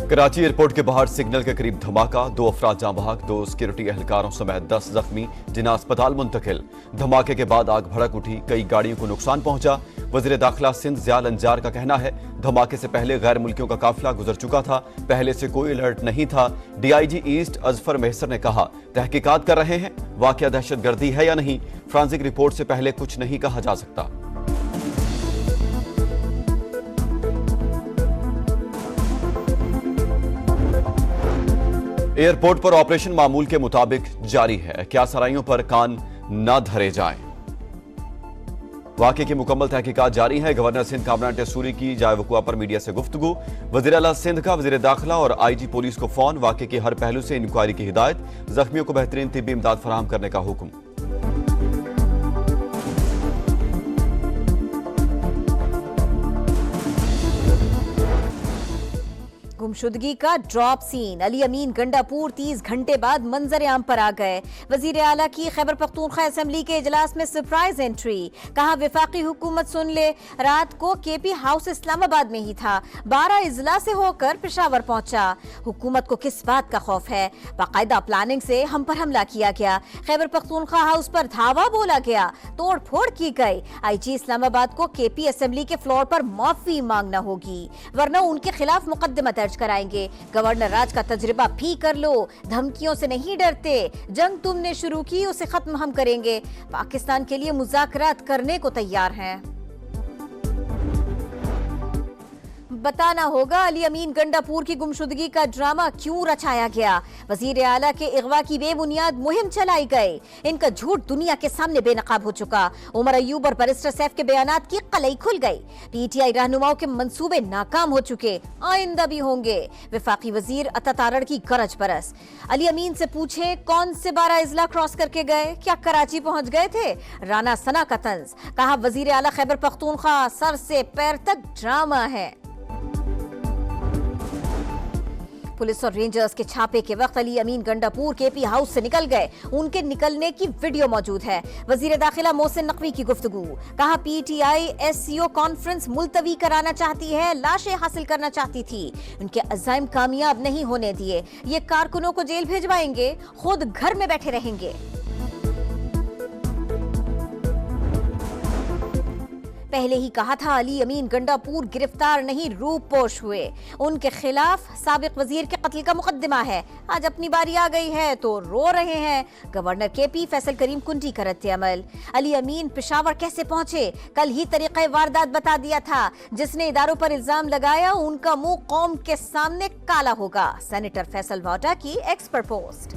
Karachi airport के बाहर signal के करीब धमाका, 2 अफराद जाँ बहक, 2 सिक्योरिटी एहलकारों समेत 10 जख्मी, जिन्हें अस्पताल मुंतकिल। धमाके के बाद आग भड़क उठी, कई गाड़ियों को नुकसान पहुंचा। वज़ीर दाखिला सिंध ज़ियाल अंजार का कहना है धमाके से पहले गैर मुल्कियों का काफिला गुजर चुका था, पहले से कोई अलर्ट नहीं था। DIG ईस्ट अजफर मेहसर ने कहा तहकीकात कर रहे हैं, वाकया दहशतगर्दी है या नहीं, फोरेंसिक रिपोर्ट से पहले कुछ नहीं कहा जा सकता। एयरपोर्ट पर ऑपरेशन मामूल के मुताबिक जारी है, क्या सराइयों पर कान न धरे जाएं। वाक़े की मुकम्मल तहकीकात जारी है। गवर्नर सिंध कामरान टेसूरी की जाए वक़ुआ पर मीडिया से गुफ्तगू। वज़ीर आला सिंध का वज़ीर दाखिला और IG पुलिस को फ़ोन, वाक़े के हर पहलू से इंक्वायरी की हिदायत, जख्मियों को बेहतरीन तिब्बी इमदाद फराहम करने का हुक्म। गुमशुदगी का ड्रॉप सीन, अली अमीन गंडापुर 30 घंटे बाद मंजर आम पर आ गए। वजीर आला की खैबर पख्तूनख्वा असेंबली के इजलास में सरप्राइज एंट्री, कहा विफाकी हुकूमत सुन ले, रात को KP हाउस इस्लामाबाद में ही था, 12 इजला से होकर पेशावर पहुंचा। हुकूमत को किस बात का खौफ है? बाकायदा प्लानिंग से हम पर हमला किया गया, खैबर पख्तूनख्वा हाउस पर धावा बोला गया, तोड़ फोड़ की गई। IG इस्लामाबाद को KP असेंबली के फ्लोर पर माफी मांगना होगी, वरना उनके खिलाफ मुकदमा दर्ज कराएंगे। गवर्नर राज का तजुर्बा भी कर लो, धमकियों से नहीं डरते, जंग तुमने शुरू की उसे खत्म हम करेंगे। पाकिस्तान के लिए मुज़ाकरात करने को तैयार हैं। बताना होगा अली अमीन गंडापुर की गुमशुदगी का ड्रामा क्यों रचाया गया। वजीर आला के इगवा की बेबुनियाद मुहिम चलाई गई, इनका झूठ दुनिया के सामने बेनकाब हो चुका। उमर अयूब और बैरिस्टर सैफ के बयानात की कलई खुल गई। PTI रहनुमाओं के मंसूबे नाकाम हो चुके, आइंदा भी होंगे। वफाकी वजीर अता तारड़ की गरज बरस, अली अमीन से पूछे कौन से 12 इजला क्रॉस करके गए, क्या कराची पहुंच गए थे? राना सना का तंज, कहा वजीर आला खैबर पख्तूनख्वा सर से पैर तक ड्रामा है। पुलिस और रेंजर्स के छापे के वक्त अली अमीन गंडापुर KP हाउस से निकल गए, उनके निकलने की वीडियो मौजूद है। वजीर दाखिला मोहसिन नकवी की गुफ्तगू, कहा PTI SCO कॉन्फ्रेंस मुलतवी कराना चाहती है, लाशें हासिल करना चाहती थी, उनके अज़ाइम कामयाब नहीं होने दिए, ये कारकुनों को जेल भिजवाएंगे, खुद घर में बैठे रहेंगे। पहले ही कहा था अली अमीन गंडापुर गिरफ्तार नहीं रूपोश हुए, उनके खिलाफ साबिक वजीर के कत्ल का मुकदमा है। आज अपनी बारी आ गई है तो रो रहे हैं। गवर्नर KP फैसल करीम कुंटी का रद्द अमल, अली अमीन पेशावर कैसे पहुंचे, कल ही तरीक़े वारदात बता दिया था। जिसने इदारों पर इल्जाम लगाया उनका मुंह कौम के सामने काला होगा। सेनेटर फैसल वाटा की एक्सपर्ट पोस्ट।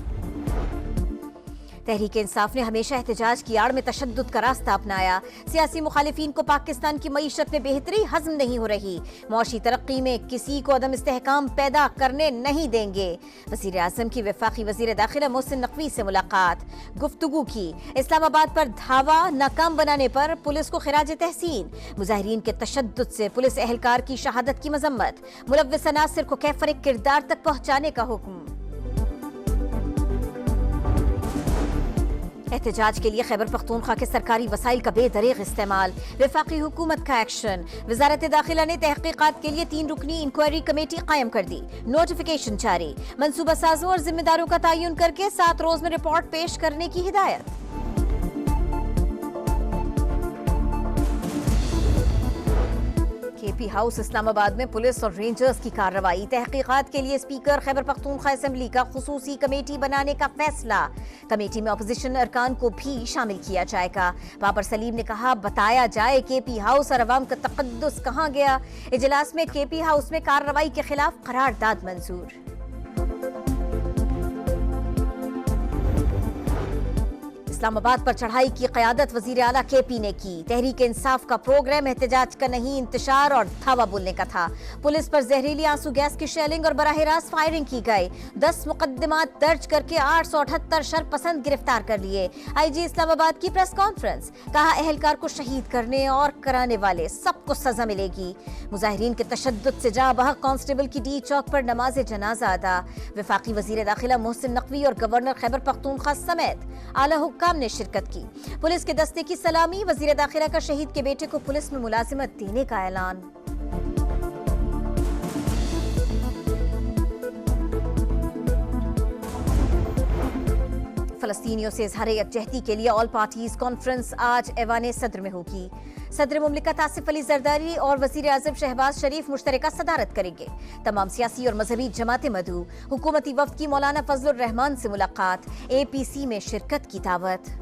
तहरीक इंसाफ ने हमेशा एहतजाज की आड़ में तशद्दुद का रास्ता अपनाया। सियासी मुखालिफिन को पाकिस्तान की मईशत में बेहतरी हजम नहीं हो रही, मौशी तरक्की में किसी को अदम इस्तेहकाम पैदा करने नहीं देंगे। वज़ीर आज़म की वफाकी वज़ीर दाखिला मोहसिन नकवी से मुलाकात, गुफ्तगू की। इस्लामाबाद पर धावा नाकाम बनाने पर पुलिस को खिराज तहसीन, मुजाहिरीन के तशद्दुद से पुलिस एहलकार की शहादत की मजम्मत, मुलव्विस अनासिर को कैफर किरदार तक पहुंचाने का हुक्म। एहतजाज के लिए खैबर पख्तूनख्वा के सरकारी वसाइल का बेदरीग इस्तेमाल, वफाकी हुकूमत का एक्शन। वजारत दाखिला ने तहकीकात के लिए 3 रुकनी इंक्वायरी कमेटी कायम कर दी, नोटिफिकेशन जारी। मंसूबा साजों और जिम्मेदारों का तयन करके 7 रोज में रिपोर्ट पेश करने की हिदायत। KP हाउस इस्लामाबाद में पुलिस और रेंजर्स की कार्रवाई, तहकीकात के लिए स्पीकर खैबर पख्तूनख्वा असेंबली का खुसूसी कमेटी बनाने का फैसला। कमेटी में अपोजिशन अरकान को भी शामिल किया जाएगा। बाबर सलीम ने कहा बताया जाए KP हाउस और अवाम का तकद्दुस कहाँ गया। इजलास में KP हाउस में कार्रवाई के खिलाफ करारदाद मंजूर। इस्लामाबाद पर चढ़ाई की क़यादत वज़ीर आला KP ने की। तहरीक इंसाफ का प्रोग्राम एहतजाज का नहीं, इंतशार और धावा बोलने का था। पुलिस पर जहरीली आंसू गैस की शेलिंग और बराह रास्त फायरिंग की गई। 10 मुकदमात दर्ज करके 878 शरपसंद गिरफ्तार कर लिए। IG इस्लामाबाद की प्रेस कॉन्फ्रेंस, कहा एहलकार को शहीद करने और कराने वाले सबको सजा मिलेगी। मुजाहिरीन के तशद्दुद से जहां बहक कांस्टेबल की D चौक पर नमाज जनाजा अदा। वफाकी वज़ीर दाखिला मोहसिन नकवी और गवर्नर खैबर पख्तूनख्वा समेत आला हुक्काम ने शिरकत की। पुलिस के दस्ते की सलामी, वज़ीर दाखिला का शहीद के बेटे को पुलिस में मुलाजिमत देने का ऐलान। फलस्तीनियों से इजहार यकजहती के लिए ऑल पार्टीज कॉन्फ्रेंस आज ऐवान सदर में होगी। सदर मुमलिकत आसिफ अली जरदारी और वजीर आजम शहबाज शरीफ मुश्तरका सदारत करेंगे। तमाम सियासी और मजहबी जमातें मदऊ। हुकूमती वफ्द की मौलाना फजलुर रहमान से मुलाकात, APC में शिरकत की दावत।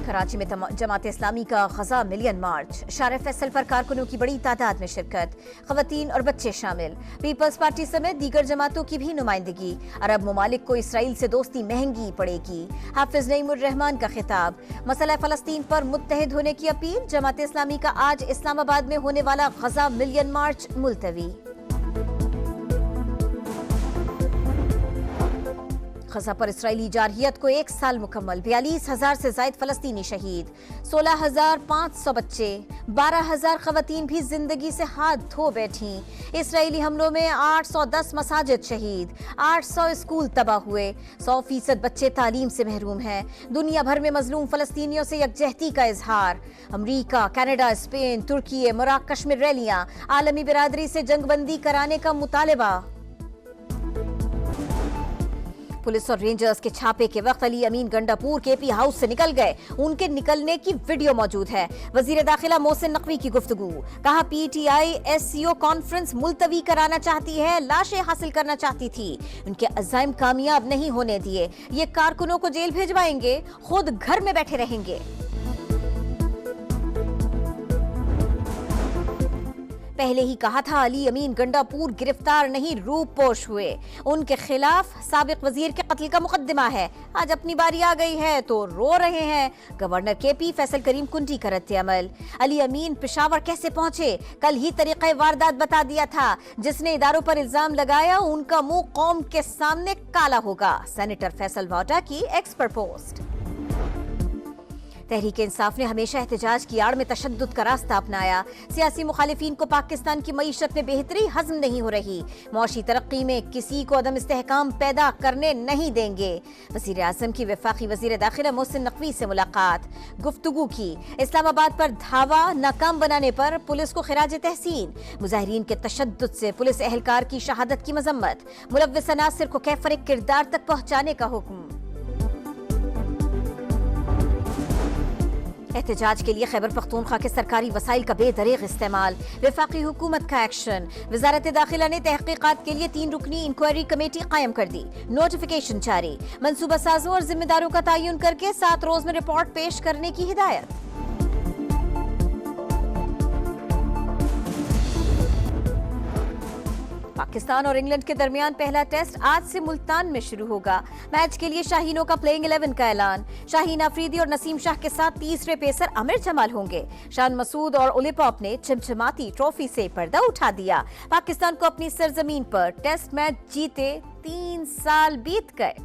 कराची में जमात इस्लामी का गजा मिलियन मार्च, शार फैसल पर कारकुनों की बड़ी तादाद में शिरकत, खवातीन और बच्चे शामिल। पीपल्स पार्टी समेत दीगर जमातों की भी नुमाइंदगी। अरब ममालिक को इसराइल से दोस्ती महंगी पड़ेगी। हाफिज नईमुर रहमान का खिताब। मसला फलस्तीन पर मुत्तहिद होने की अपील। जमात इस्लामी का आज इस्लामाबाद में होने वाला गजा मिलियन मार्च मुलतवी। गजा पर इसराइली जारहियत को 1 साल मुकम्मल। 42,000 से जायद फलस्तीनी शहीद, 16,500 बच्चे, 12,000 खवातीन भी जिंदगी से हाथ धो बैठी। इसराइली हमलों में 810 मसाजिद शहीद, 800 स्कूल तबाह हुए, 100% बच्चे तालीम से महरूम हैं। दुनिया भर में मजलूम फलस्तीनियों से यकजहती का इजहार। अमरीका, कनाडा, स्पेन, तुर्की, मराकश में रैलियां। आलमी बिरादरी से जंगबंदी कराने का मुतालबा। पुलिस और रेंजर्स के छापे के वक्त अली अमीन गंडापुर KP हाउस से निकल गए। उनके निकलने की वीडियो मौजूद है। वजीर दाखिला मोहसिन नकवी की गुफ्तगू। कहा PTI SCO कॉन्फ्रेंस मुलतवी कराना चाहती है, लाशें हासिल करना चाहती थी। उनके अज़ाइम कामयाब नहीं होने दिए। ये कारकुनों को जेल भिजवाएंगे, खुद घर में बैठे रहेंगे। पहले ही कहा था अली अमीन गंडापुर गिरफ्तार नहीं रूपोश हुए। उनके खिलाफ साबिक वजीर के कत्ल का मुकदमा है। आज अपनी बारी आ गई है तो रो रहे हैं। गवर्नर KP फैसल करीम कुंटी का रद्द अमल। अली अमीन पेशावर कैसे पहुंचे? कल ही तरीक़े वारदात बता दिया था। जिसने इदारों पर इल्जाम लगाया उनका मुंह कौम के सामने काला होगा। सेनेटर फैसल वाटा की एक्स पर पोस्ट। तहरीक इंसाफ ने हमेशा एहतजाज की आड़ में तशद्दुद का रास्ता अपनाया। सियासी मुखालिफिन को पाकिस्तान की मईशत में बेहतरी हजम नहीं हो रही। मौशी तरक्की में किसी को अदम इस्तेहकाम पैदा करने नहीं देंगे। वजीर आजम की वफाकी वजीर दाखिला मोहसिन नकवी से मुलाकात, गुफ्तगू की। इस्लामाबाद पर धावा नाकाम बनाने पर पुलिस को खिराज तहसीन। मुजाहिरीन के तशद्दुद से पुलिस एहलकार की शहादत की मजम्मत। मुलव्विस अनासिर को कैफर किरदार तक पहुंचाने का हुक्म। एहतजाज के लिए खैबर पख्तूनख्वा के सरकारी वसाइल का बेदरीग इस्तेमाल। वफाकी हुकूमत का एक्शन। वजारत दाखिला ने तहकीकात के लिए 3 रुकनी इंक्वायरी कमेटी कायम कर दी। नोटिफिकेशन जारी। मंसूबा साजों और जिम्मेदारों का तयन करके 7 रोज में रिपोर्ट पेश करने की हिदायत। पाकिस्तान और इंग्लैंड के दरमियान पहला टेस्ट आज से मुल्तान में शुरू होगा। मैच के लिए शाहीनों का प्लेइंग 11 का ऐलान। शाहीन अफरीदी और नसीम शाह के साथ तीसरे पेसर आमिर जमाल होंगे। शान मसूद और उलिपॉप ने चमचमाती ट्रॉफी से पर्दा उठा दिया। पाकिस्तान को अपनी सरजमीन पर टेस्ट मैच जीते 3 साल बीत गए।